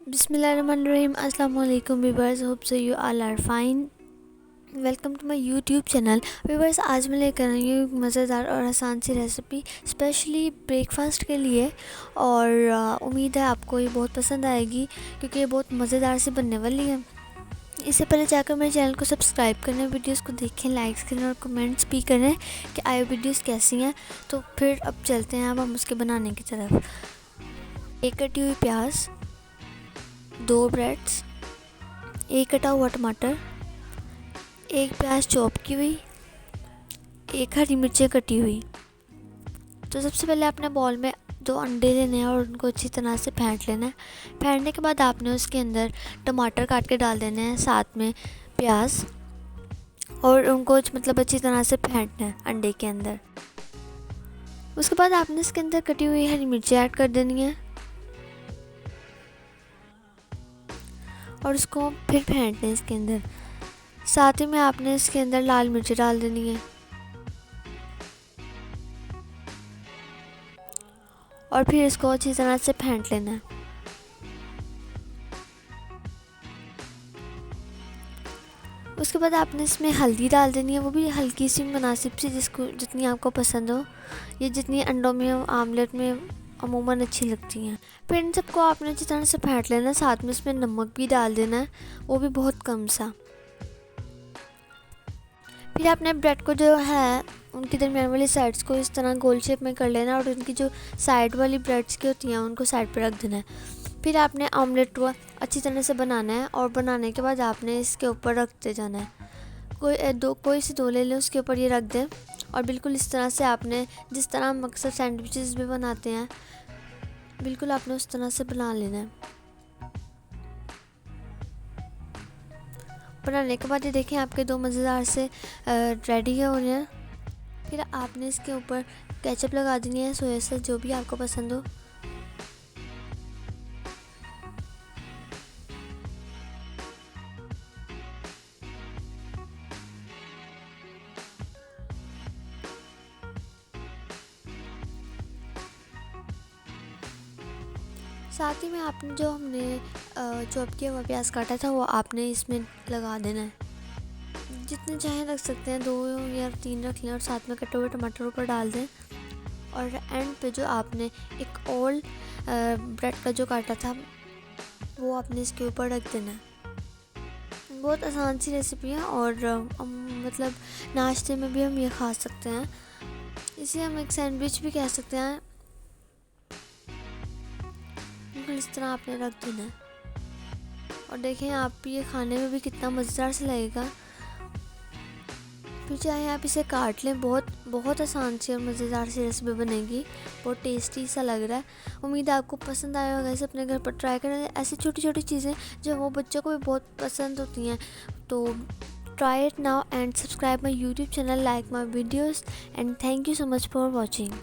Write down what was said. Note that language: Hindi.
Bismillahirrahmanirrahim. Assalamu alaikum viewers. Hope so you all are fine. Welcome to my YouTube channel. Viewers, आज मैं लेकर आई हूँ एक मज़ेदार और आसान सी रेसिपी स्पेशली ब्रेकफास्ट के लिए। और उम्मीद है आपको ये बहुत पसंद आएगी क्योंकि ये बहुत मज़ेदार से बनने वाली है। इससे पहले जाकर मेरे चैनल को सब्सक्राइब करें, वीडियोस को देखें, लाइक्स करें और कमेंट्स भी करें कि आए वीडियोस कैसी हैं। तो फिर अब चलते हैं अब हम उसके बनाने की तरफ। एक कटी हुई प्याज, 2 ब्रेड्स, एक कटा हुआ टमाटर, एक प्याज चॉप की हुई, एक हरी मिर्चें कटी हुई। तो सबसे पहले आपने बॉल में 2 अंडे लेने हैं और उनको अच्छी तरह से फेंट लेना है। फेंटने के बाद आपने उसके अंदर टमाटर काट के डाल देने हैं, साथ में प्याज, और उनको मतलब अच्छी तरह से फेंटना है अंडे के अंदर। उसके बाद आपने इसके अंदर कटी हुई हरी मिर्चें ऐड कर देनी है और उसको फिर फेंटना है इसके अंदर। साथ ही में आपने इसके अंदर लाल मिर्च डाल देनी है और फिर इसको अच्छी तरह से फेंट लेना है। उसके बाद आपने इसमें हल्दी डाल देनी है, वो भी हल्की सी मुनासिब सी, जिसको जितनी आपको पसंद हो, ये जितनी अंडों में आमलेट में अमूमन अच्छी लगती हैं। फिर इन सबको आपने अच्छी तरह से फेंट लेना है। साथ में इसमें नमक भी डाल देना है, वो भी बहुत कम सा। फिर आपने ब्रेड को जो है उनकी दरमियान वाली साइड्स को इस तरह गोल शेप में कर लेना और उनकी जो साइड वाली ब्रेड्स की होती हैं उनको साइड पर रख देना है। फिर आपने ऑमलेट को अच्छी तरह से बनाना है और बनाने के बाद आपने इसके ऊपर रखते जाना है। कोई से 2 ले लें, उसके ऊपर ये रख दें और बिल्कुल इस तरह से आपने जिस तरह हम अक्सर सैंडविचेस भी बनाते हैं बिल्कुल आपने उस तरह से बना लेना है। बनाने के बाद ये देखें आपके 2 मज़ेदार से रेडी हो रहे हैं। फिर आपने इसके ऊपर केचप लगा देनी है, सोया सॉस, जो भी आपको पसंद हो। साथ ही में आपने जो हमने चॉप किया हुआ प्याज काटा था वो आपने इसमें लगा देना है। जितने चाहें रख सकते हैं, 2 या 3 रख लें और साथ में कटे हुए टमाटर ऊपर डाल दें। और एंड पे जो आपने एक और ब्रेड का जो काटा था वो आपने इसके ऊपर रख देना है। बहुत आसान सी रेसिपी है और मतलब नाश्ते में भी हम ये खा सकते हैं। इसे हम एक सैंडविच भी कह सकते हैं। बिल्कुल इस तरह आपने रख देना है और देखें आप ये खाने में भी कितना मज़ेदार से लगेगा। फिर चाहे आप इसे काट लें, बहुत आसान सी और मज़ेदार सी रेसिपी बनेगी, बहुत टेस्टी सा लग रहा है। उम्मीद है आपको पसंद आया होगा। इसे अपने घर पर ट्राई करें। ऐसी छोटी छोटी चीज़ें जो वो बच्चों को भी बहुत पसंद होती हैं। तो try it now and subscribe my YouTube channel, like my videos and thank you so much for watching.